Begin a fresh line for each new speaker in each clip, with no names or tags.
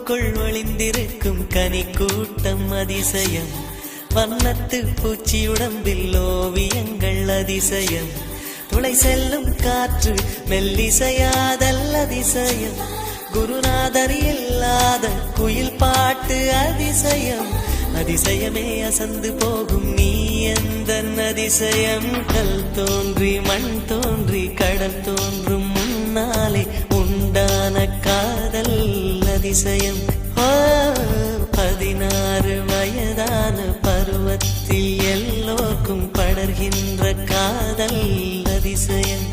பூவுக்குள் ஒளிந்திருக்கும் கனி கூட்டம் அதிசயம். வண்ணத்து பூச்சியுடம்பில் ஓவியங்கள் அதிசயம். துளை செல்லும் காற்று மெல்லிசையாதல் அதிசயம். குருநாதர் இல்லாத குயில் பாட்டு அதிசயம். அதிசயமே அசந்து போகும் நீ எந்த அதிசயம். கல் தோன்றி மண் தோன்றி கடல் தோன்றும் முன்னாலே உண்டான காதல் அதிசயம். 16 வயதான பருவத்தில் எல்லோருக்கும் படர்கின்ற காதல் அதிசயம்.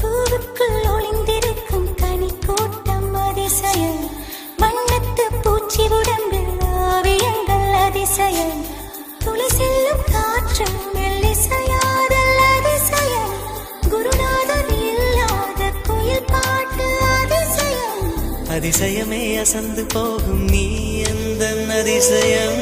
பூவுக்குள் ஒளிந்திருக்கும் கனி கூட்டம் அதிசயம். வண்ணத்து பூச்சி உடம்பில் ஓவியங்கள் அதிசயம். துளி செல்லும் காற்று மெல்லிசையாதல் அதிசயம். குருநாதர் இல்லாத குயில் பாட்டு அதிசயம்.
அதிசயமே அசந்து போகும் நீ எந்த அதிசயம்.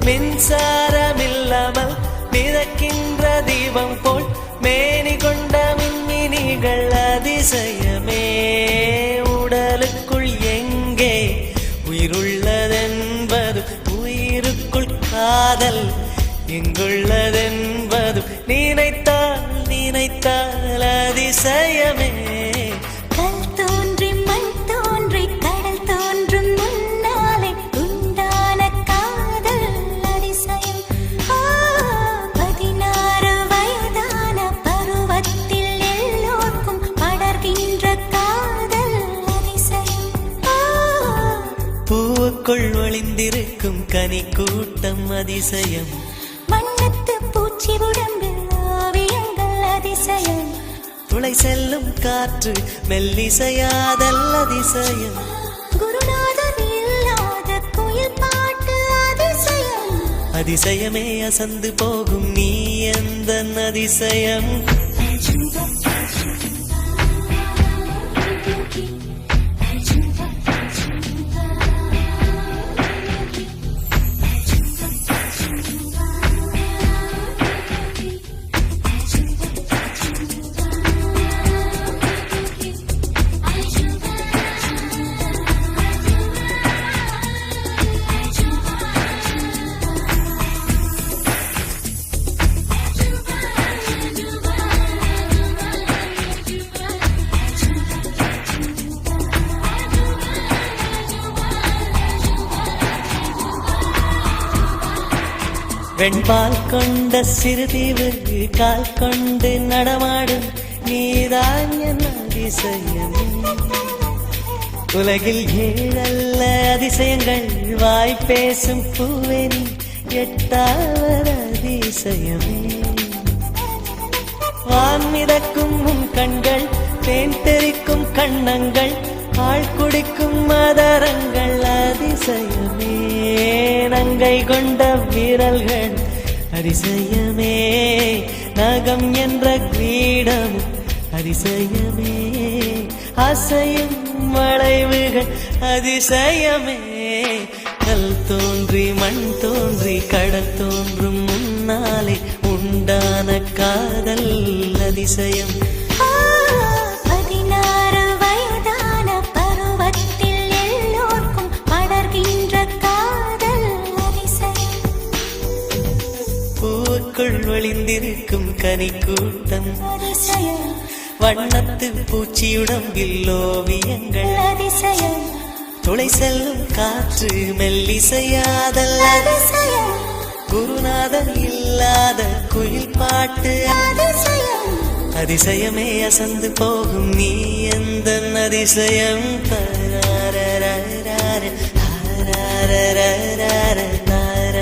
மின்சாரமில்லாமல் மிதக்கின்ற தீபம் போல் மேனி கொண்ட மின்மினிகள் அதிசயமே. உடலுக்குள் எங்கே உயிருள்ளதென்பது உயிருக்குள் காதல் எங்குள்ளதென்பது நினைத்தால் நினைத்தால் அதிசயமே. பூவுக்குள் ஒளிந்திருக்கும் கனி கூட்டம் அதிசயம்.
வண்ணத்து பூச்சி உடம்பில் ஓவியங்கள் அதிசயம்.
துளை செல்லும் காற்று மெல்லிசையாதல் அதிசயம்.
குருநாதர் இல்லாத குயில் பாட்டு அதிசயம்.
அதிசயமே அசந்து போகும் நீ எந்த அதிசயம். வெண்பால் கொண்ட சிறுதீவு கால் கொண்டு நடமாடும் நீதான் என் அதிசயம். உலகில் 7 அதிசயங்கள் வாய் பேசும் பூவெனி 8வது அதிசயமே. வான் மிதக்கும் உன் கண்கள் தேன் தெறிக்கும் கண்ணங்கள் ஆள் குடிக்கும் மதரங்கள் அதிசயமே. நங்கை கொண்ட வீரல்கள் அதிசயமே. நகம் என்ற கிரீடம் அதிசயமே. அசையும் வளைவுகள் அதிசயமே. கல் தோன்றி மண் தோன்றி கடல் தோன்றும் முன்னாலே உண்டான காதல் அதிசயம்.
16 வயதான பருவத்தில் எல்லோருக்கும் படர்கி
ஒளிந்திருக்கும் கனிக்கூட்டம்
அதிசயம்
வண்ணத்து பூச்சியுடம்பில் ஓவியங்கள்
அதிசயம்
துளை செல்லும் காற்று மெல்லிசையாதல்
அதிசயம்
குருநாதர் இல்லாத குயில் பாட்டு
அதிசயம்
அதிசயமே அசந்து போகும் நீ எந்த அதிசயம் தராரரரரர, தராரரரரர, தராரரரரர.